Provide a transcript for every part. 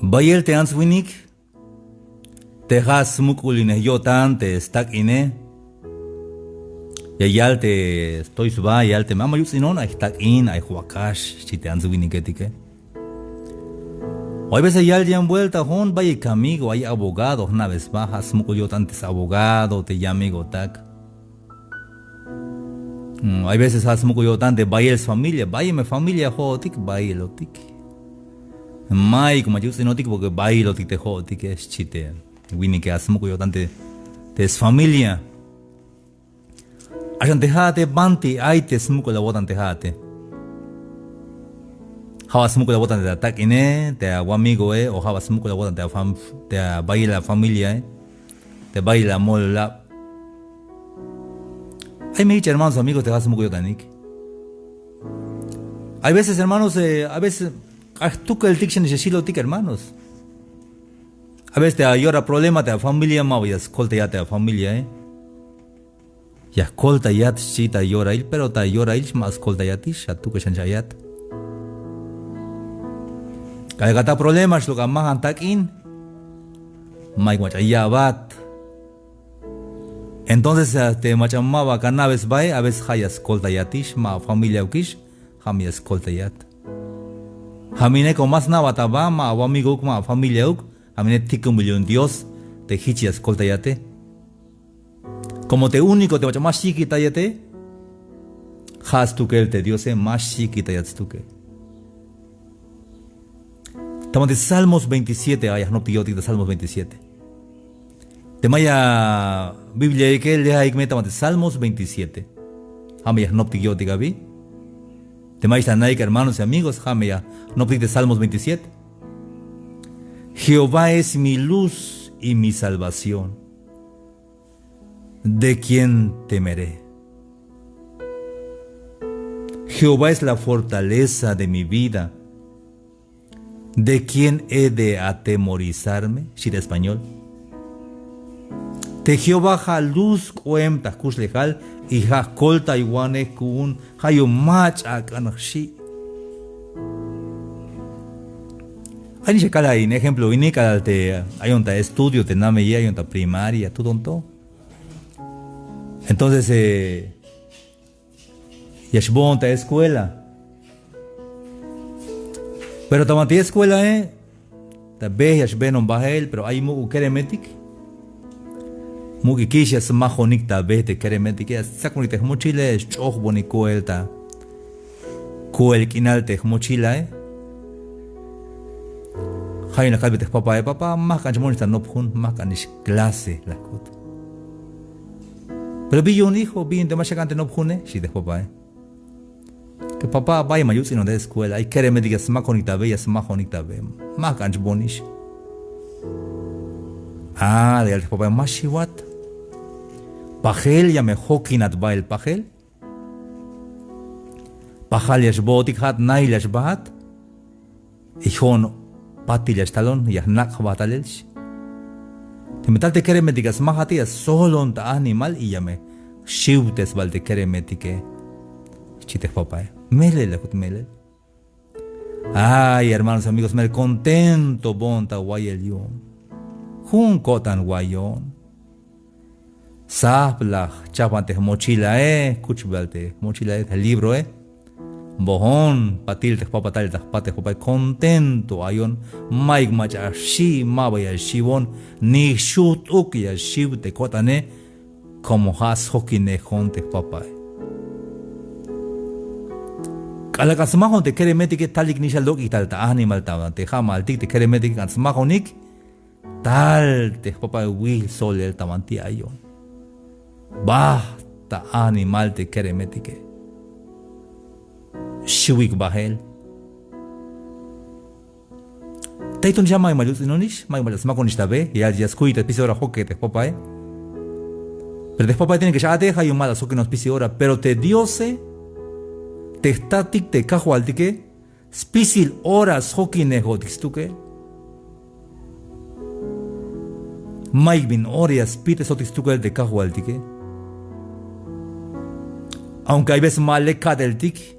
Bayel te answinik, te has mukuline yotan te stak ine. Yal te estoy suba, yal te mama yusinon, ay stak in, ay huakash, si te answinik etike. Hoy veces yal ya vuelta hon, vaya amigo, hay abogado, una vez bajas, mukul yotan te abogado, te llamigo tak. Hay veces has mukul yotan te bayel familia, vaya mi familia hotik, bayel otik. Mai como yo no porque bailo te jodi que es chite wini que asmo yo tante es familia ayan dejate banti ay te smuko la botan dejate hawa smuko la botan de ataque ne te agua amigo o hawa smuko la botan te baila familia te baila mola hay mis hermanos amigos te has smuko yo tanik hay veces hermanos a veces tú que el tick necesito tic hermanos. A veces te llora problema te familia ma voy a escolta ya te familia ya escolta ya chita llora il pero te llora il más escolta ya tisha tú que chanchayat. Cada kata problemas lo que más antakin mai guachaya bat. Entonces te machamaba cannabis bay a veces haya escolta ya tish ma familia ukish hamia escolta ya. Hamine con más nada tabama o amigo como familia uk, hamine tico millón Dios te hichi escolta yate. Como te único te vacha más chiquita yate, has tu que el te Dios más chiquita yate tu que. Estamos de Salmos 27, ayas no pillotic de Salmos 27. Te maya Biblia que le hay que metamos de Salmos 27. Hamiyas no pillotic abi. Te maísta Nike, hermanos y amigos, Jamea, no pide Salmos 27. Jehová es mi luz y mi salvación. ¿De quién temeré? Jehová es la fortaleza de mi vida. ¿De quién he de atemorizarme? Si de español. Te Jehová ha luz coem takush lejal y ha colta iguane kun hayo mach akanshi. Hay ni cala en ejemplo ini cala te hay un estudio te name y hay un primaria todo tonto. Entonces yashbon ta escuela. Pero tamati escuela ta be yashben on bahel pero hay mu keremetik. Mugi kisha smajo nikta bete keremeti que sakunite mochila es choch boni kuelta kuel kinalte mochila hayna kalbete papá más canchmonista no pun más canish clase la cot pero vi un hijo vi de más cante no pune si de papá que papá vaya mayusi no de escuela hay keremeti que smajo nikta be smajo nikta be más canchbonish de al papá más shiwat Pajel ya me hokinat ba el pajel. Pajal yash botik hat nail yash bahat. Ijon patil yash talon yah nak batalelsh. Te metal te kere metikas mahati ya solon ta animal y ya me shiutes bal te kere metike. Chite papá. Mele la kut mele. Ay, hermanos amigos, me contento bonta guayel yon. Jun kotan guayon. Saplach, chapante mochila kuchbalte, mochila el libro bohón, patil te papa tal pate papa contento ayon, maig macha shi mabaya shibon, ni shut ukia shib te kotane, como has hokine honte papa. Kalakasmajon te kere metike talik nisha lok tal ta animal ta te jamal tik te kere metike kansmajonik, tal te papa will sol el tamanti ayon. Basta animal te keremetike. Shiwik bahel. Taiton ya mai malus inonish, mai malus makonish tabe, ya escuita pisi ora hoque te papá. Pero te papá tiene que ya deja y mala so que nos pisi ora, pero te diose te static te cajualtique, spisil horas hoki negotistuke. Mai bin oria spite sotistuke de cajualtique. Aunque hay veces mal le del tic,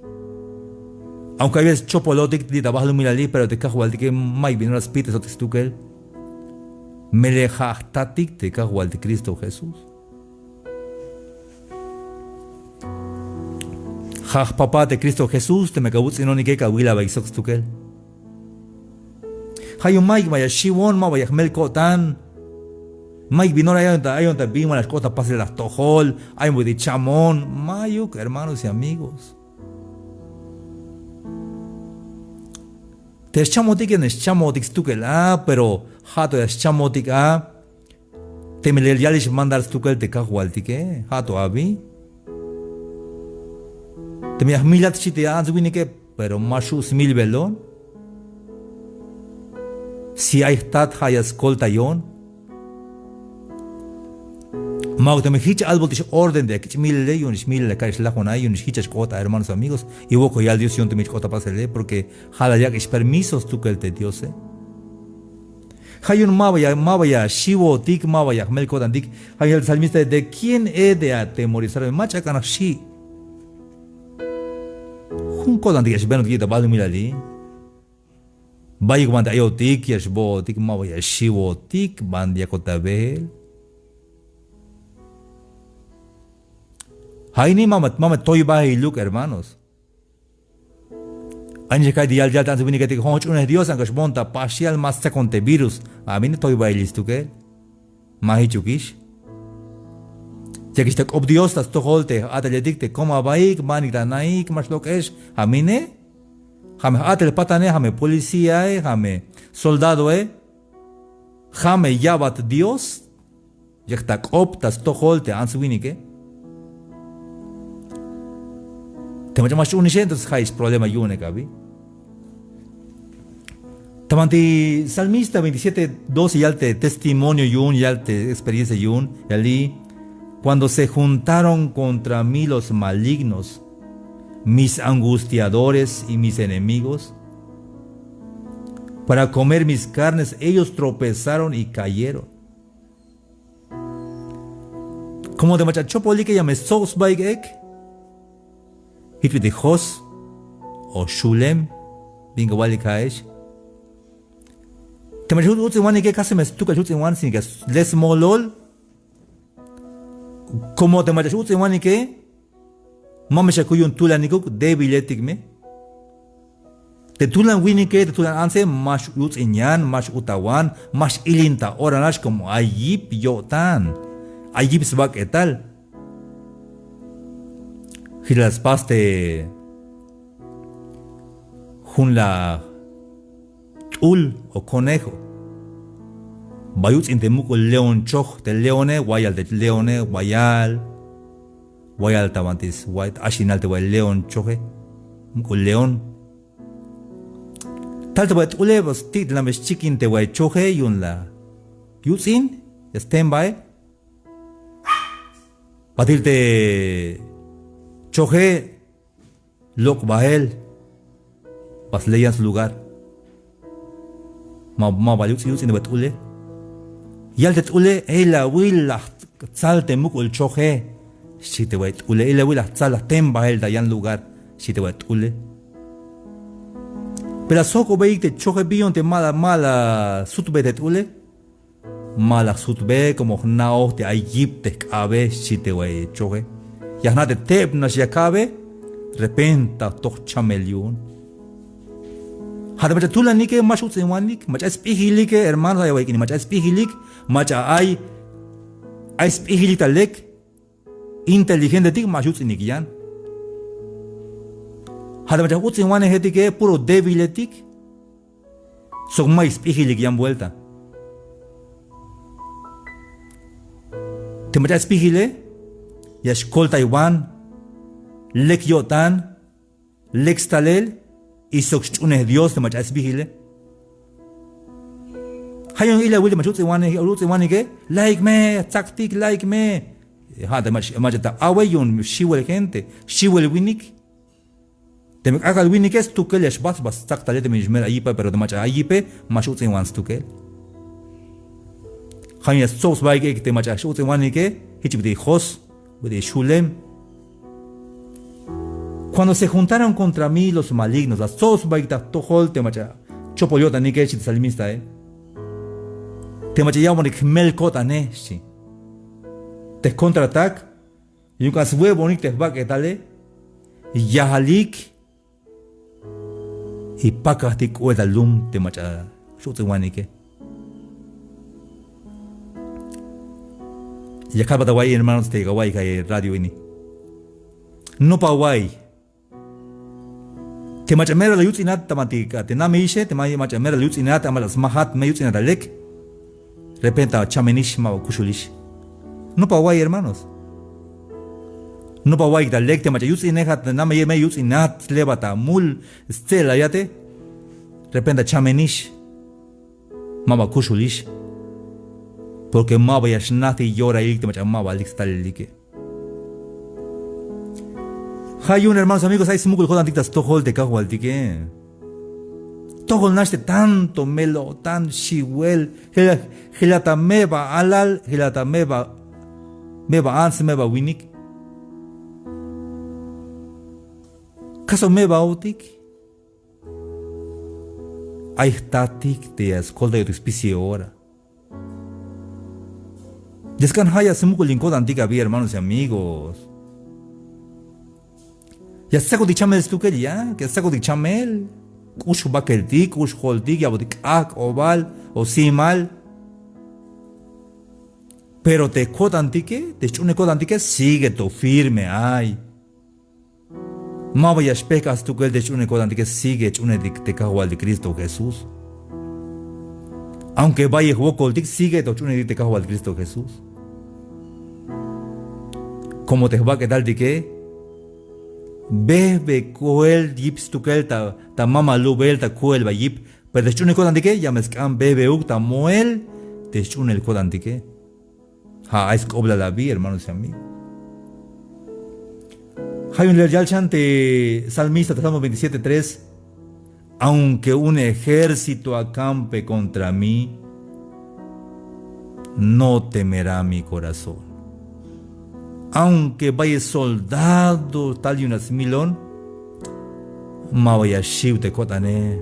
Aunque hay veces chopolotic di trabajo de milali, pero te cajo al que mai vino las pites o te stukel. Melejachtatik te cajo al de Cristo Jesús. Jaj papá de Cristo Jesús te me cabuz y no ni que cahuila baisox tukel. Hay un Mike vaya shivon ma vaya melcotan. Mike vino ahí donde vimos las cosas pasen las tojol, hay muy de chamón, mayuk, hermanos y amigos. Te chamotik en chamotik stukel pero hato es chamotik te me le yalish mandar stukel te cajualtike, hato abi. Te me milat chite anzuinike, pero mashus mil belón. Si hay stat hay escolta yon. Mag te me hicha algo de orden de que mil le yon mil le caes la con ahí yon hicha escota hermanos amigos y vos ya Dios yon te me escota pasele porque jala ya que es permisos tú que el te Dios hay un mabaya shivo tik mabaya melcotan tik hay el salmista de quién he de atemorizarme macha kanashi un codan de que es bueno que te vale milali vaya cuando hay tik y es bo tik mabaya shivo tik bandia cotabel Haini mama toy bahay look hermanos. Anje kay dial jal tan subini kay honch un Dios ang kasmonta partial masta conte virus. Amin toy bahay listo ke. Mahi chukish. Ya que está ob Dios tas toholte atletik como baik manita naik mas lokesh. Amine. Hame atel patane hame policía hame soldado hame yabat Dios. Ya que está ob tas toholte an subini ke. Te más entonces hay problema yune cabi. Tamanti Salmista 27:12 y alte testimonio yun y alte experiencia yun y ali cuando se juntaron contra mí los malignos, mis angustiadores y mis enemigos, para comer mis carnes, ellos tropezaron y cayeron. Como de machachopoli que llame sos baigek. Hit with the Hos o Shulem, bingo wali kaesh. Te me jut one que casi me stuka jut one sin que les molol. Como te me jut one que mame shakuyun tulanikuk debiletik me. Te tulan winnie que te tulan anse mash ut inyan, mash utawan, mash ilinta oranash como ayip yotan. Ayip svak etal. Hilas paste junla tul o conejo. Bayut intemuco león choch de leone, guayal de leone, guayal tabantis, white ashinal de guay león choche, muco león. Tal te guayt ulevos tit la mes chiquin te guay choche y un la yutzin, estén by. Patirte choje lok bahel pas leyan su lugar ma bayuk sius in betule yal det ule ela will salte mukul choje si te wait ule ela will sal tem bahel da yan lugar si te wait ule pero soko beik te choje bion te mala sutbe det ule mala sutbe como nao te ayip te kabe si te wait choje ya na de teb na yakabe repenta toch chamelion hada bacha tulani ke mashu tsewanik macha spihili ke hermano ay waikini macha spihilik macha ay spihili talek inteligente tik mashu tsinikian hada bacha utsewane hetike puro debiletik sok mai spihilik yan vuelta te macha spihile Yashkol Taiwan, Lek Yotan, Lek Stalel, y Sokchune Dios de Machas Vigile. Hayon ila will machutsewane ke, like me, tactic like me. Ha de machata awayun, she will gente, she will winik. De akal winik es tu kelesh bas tactale de mijmer ayipa, pero de macha ayipe, machutsewan stukel. Hayon sos baike te machutsewane ke, hitchip de hos. With a shulem Cuando se juntaron contra mí los malignos, las tos baita tohol te macha, chopoyota ni que chit salmista te macha llamo ni kmel kota ne shi. Te contraatac, y un cas huevo ni te va que tale, yahalik, y pakastik ueda lum te macha, shute wanike. Y acá para guay hermanos te guay que radio ini. No pa guay. Te macha mera la yutzinat tamatika, te na me ishe, te macha mera la yutzinat amalas mahat me yutzinat alek. Repenta chamenish ma kushulish. No pa guay hermanos. No pa guay dalek te macha yutzinehat na me yutzinat levata mul stela yate. Repenta chamenish mama kushulish. Porque maba yashnati llora y te macha maba lixtalike. Hay un hermanos amigos, hay smukul jodan dictas tohol de cajual tique. Tohol naste tanto melo, tan shiwel, gelata meba alal, gelata meba ans meba winik. Caso meba autik. Hay tatik de escolta de tu especie ahora. Descan haya smukul incoda antica vi hermanos y amigos. Ya saco de chamel tu que ya, que saco de chamel, kush bakeldik, kush holdik, ya bodik ak oval o simal. Pero te codantique, te chune codantique, sigue to firme, ay. Ma vayas pecas tu que el de chune codantique, sigue chune te cajual de Cristo Jesús. Aunque vaya huocoldik, sigue to chune te cajual de Cristo Jesús. ¿Cómo te va a quedar de qué? Bebe coel yips tu kelta ta mama lu belta coel ba yip pero de chune kodantike ya mescan bebe ukta moel de chune el kodantike ha es cobla la vi hermanos y amigos. Hay un leal chante salmista Salmo 27:3 aunque un ejército acampe contra mí no temerá mi corazón. Aunque vaya soldado tal y unas milón, ma vaya shiv te cotane.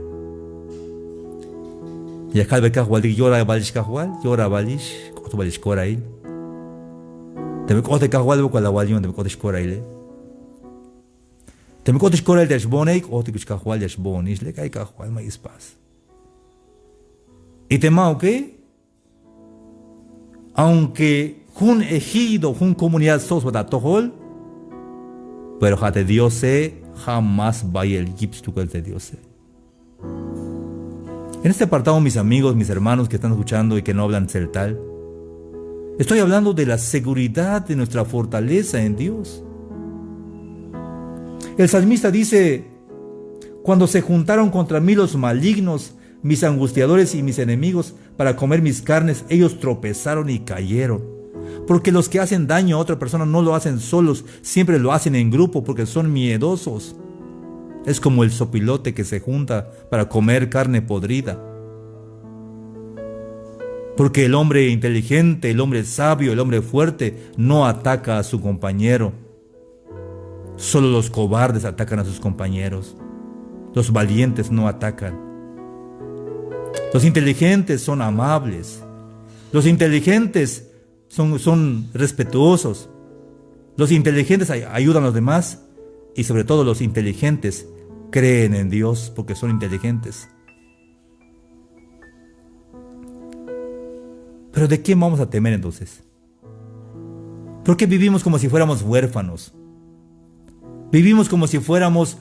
Y acá ve cajual, llora balish cajual, llora balish, coto balish corail. Te me cote cajual, voy con la walión, te me cote corail. Te me cote corail de shbonek, o te cajual de shbonish, le cae cajual, ma ispas. Y te ma, ¿ok? Aunque un ejido, una comunidad soswada tohol, pero jate Dios jamás vaya el gips tu que el de Dios. En este apartado, mis amigos, mis hermanos que están escuchando y que no hablan celtal, estoy hablando de la seguridad de nuestra fortaleza en Dios. El salmista dice: cuando se juntaron contra mí los malignos, mis angustiadores y mis enemigos, para comer mis carnes, ellos tropezaron y cayeron. Porque los que hacen daño a otra persona no lo hacen solos, siempre lo hacen en grupo porque son miedosos. Es como el sopilote que se junta para comer carne podrida. Porque el hombre inteligente, el hombre sabio, el hombre fuerte no ataca a su compañero. Solo los cobardes atacan a sus compañeros. Los valientes no atacan. Los inteligentes son amables. Los inteligentes son respetuosos. Los inteligentes ayudan a los demás y sobre todo los inteligentes creen en Dios porque son inteligentes. Pero ¿de quién vamos a temer entonces? ¿Por qué vivimos como si fuéramos huérfanos? Vivimos como si fuéramos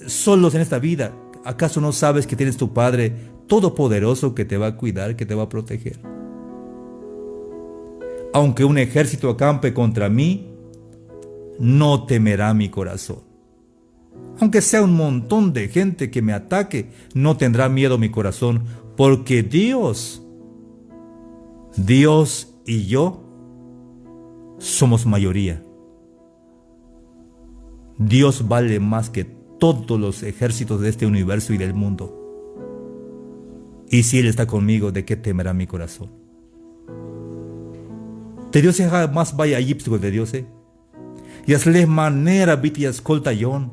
solos en esta vida. ¿Acaso no sabes que tienes tu Padre Todopoderoso que te va a cuidar, que te va a proteger? Aunque un ejército acampe contra mí, no temerá mi corazón. Aunque sea un montón de gente que me ataque, no tendrá miedo mi corazón, porque Dios y yo somos mayoría. Dios vale más que todos los ejércitos de este universo y del mundo. Y si Él está conmigo, ¿de qué temerá mi corazón? De Dios jamás vaya a Egipto de Dios, Y hazle manera viti escolta yon.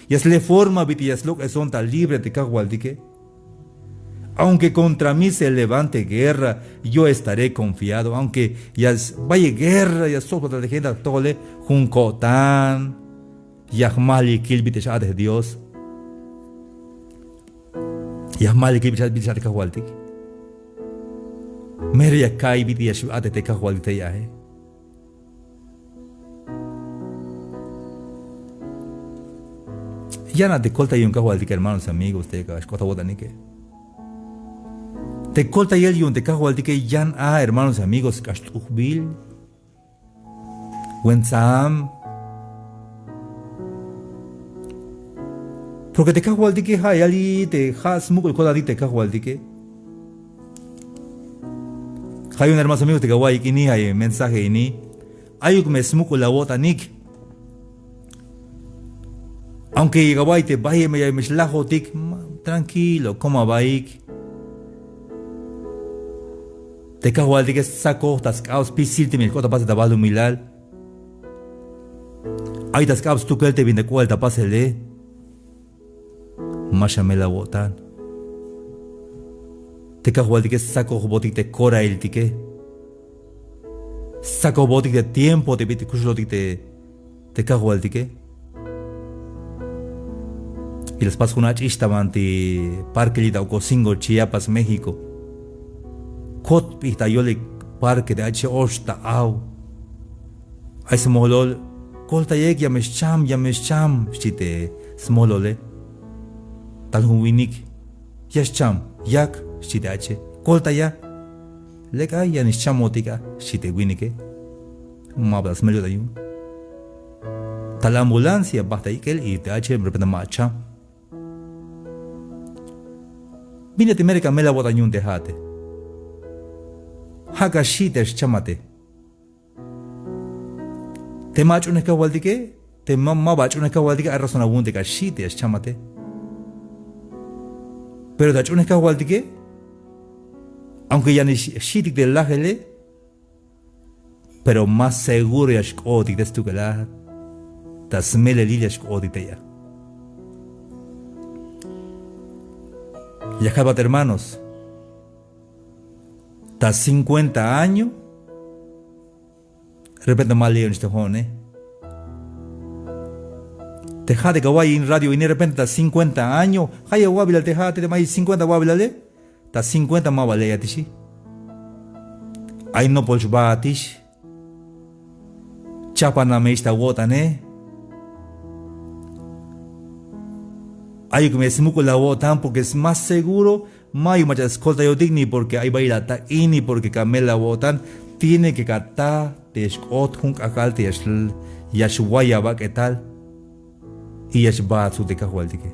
Y es la forma, viti, es lo que son tan libre de cagualdique. Aunque contra mí se levante guerra, yo estaré confiado. Aunque ya vaya guerra, ya soy contra la gente, tole, juncotan, yahmali kilbite ya de Dios. Yahmali kilbite ya de cagualdique. Meria kai viti ya ate te cagualdique ya, Ya no te colta y un cagualdique, hermanos, amigos, te escota botanique. Te colta y el yun te cagualdique yan hermanos y amigos, castubil, Wensam. Porque te cagualdique hay ali te has muco el coladi te cagualdique. Hay un hermano amigo te caguay que ni hay mensaje ni. Hay un me smuco la bota nick. Aunque llegaba y te vaya me lajo tic, tranquilo, como baik. Te cagualdique saco tas caos pisilti mi cota pase tabalu milal. Ay tas caos tu te viene cual pase le. Masha me la botan. Te cagualdique saco botic te cora el tique. Saco botic de tiempo te vite cushlotic te cagualdique. Y les paso una chistamanti parque lita o cosingo Chiapas, México. Kot pita yole parque de H osta au. Ay smolol kolta yek ya mescham chite smolole. Tal huinik yascham yak chite H. Kolta ya leka ya nischamotika chite winike. Mablas medio de yun. Tal ambulancia basta ikel y te H repente macha. Vine te mereka mela botañun te hate. Haka shites chamate. Te macho ne kawaldike, te mamma bacho ne kawaldike a razón abunde ka shites chamate. Pero da chune kawaldike, aunque ya ni shitik de lajele, pero más seguro ya shkodik de stukela, ta smele lilia shkodik te ya. Ya acabate hermanos. Ta 50 años. De repente mal leo en este joven, Teja de kawaii en radio y de repente ta 50 años. Haya wabila teja te mai 50 wabila le. Ta 50 ma vale ya tishi. Ay no polch ba tish. Chapa na me esta wota Hay que me smuco la botan porque es más seguro. Mayo macha escolta yo digni porque hay baila ta ini porque camela botan tiene que catar te escot hunk akal te yashwaya va que tal y yashba su de cajualtique.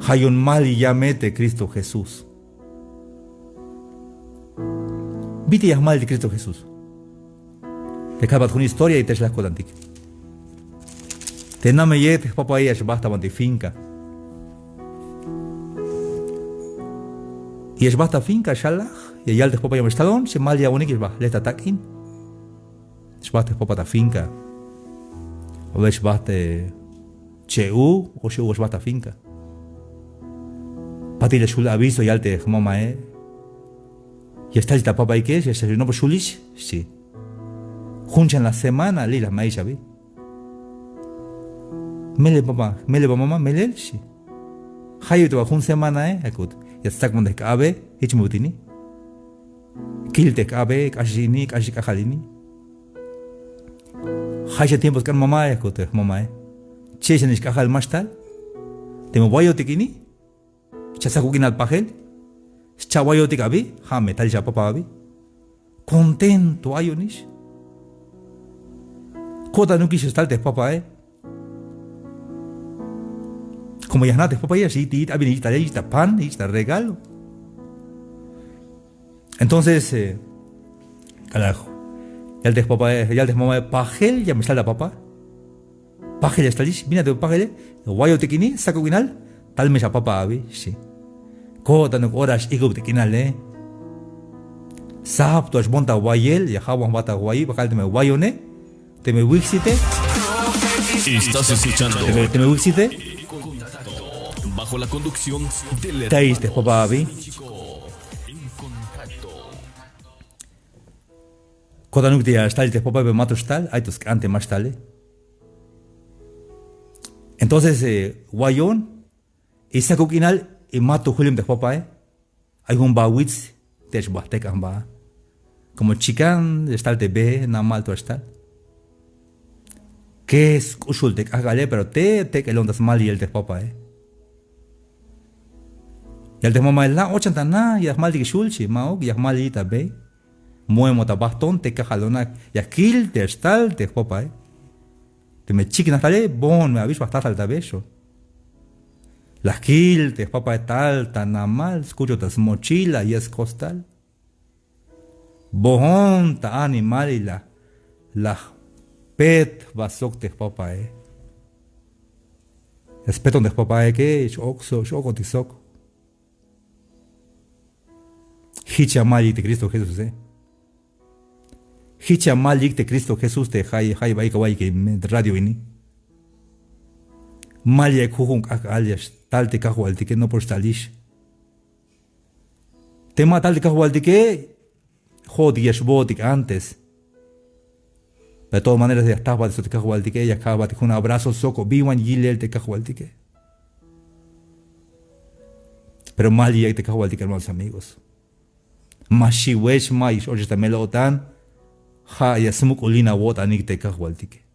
Hay un mal y llamete Cristo Jesús. Vite ya mal de Cristo Jesús. Te acabas con historia y te la colantique. Te no me lletes, papá, y basta de finca. Y es basta finca, shalach, y ya el de papá y estalón, se mal ya único es basta, le taquín. Es basta papá de finca. O es basta cheu, o cheu es basta finca. Pati le shul aviso y al te mamá, Y está el papá y qué es, no por shulish, sí. Juncha en la semana, lila maíz, vi. Mele mamá, mele sí. Hayo te va un semana akut. Ya está con dekabe, hichmutini. Kil dekabe, kashini, kashikahalini. Hayo tiempos kan mamá akut, mamá. Chechen is kahal mastal. Te me voy a tikini. Chasakukin al pajel. Chawayo tikabi, jame tal ya papá bi. Contento ayonish. Kota no quiso estar de papá, Como ya nada, papá, ya sí, te viniste ahí, está pan, y está regalo. Entonces, carajo, ya el de papá, ya el de mamá, pajel, ya me sale la papá. Pajel ya está allí, mira de pajel, guayo tequini, saco guinal, tal me sa papá, sí. Kota no horas, higo tequinal, Sab, tu has monta guayel, ya jaban bata guay, bajal de me guayone, te me wixite. Estás escuchando Te me visite. bajo la conducción del Te oíste, papá, vi. Cuando no te estás, te papá, mato tal, hay tus antes más tal. Entonces, guayón, esa coquinal, y mato Julio de papá, hay un bawitz, te es batecan ba. Como chican, está te ve, nada mal tu está. Que es usul te cagale, pero te que lo andas mal y el de papá, Y el de mamá, la 80 na, y es mal de shulchi, mao, y es mal y tabe. Muemo ta bastón, te cajalona, y aquil te está te papá, Te me chiquina tale, bon, me aviso hasta al tabecho. La kill, te papá tal, tan mal, escucho tas mochila y es costal. Bohón, ta animal y la pet basok te papá, Respeto de papá, que oxo, yo tisok. Hicha mal de Cristo Jesús, Hicha mal de Cristo Jesús, te hay baikawai que radio ini. Malia kujun alias, tal te cajual, que no por stalish. Tema tal te cajual, que jodies botic antes. De todas maneras, ya estaba de su cajual, que ella acaba con un abrazo soco, vivan gilel te cajual, que. Pero Malia te cajual, hermanos amigos. Mashiwesh mais, hoje está melotan, ha ya smuk ulina wot anik te cajual, que.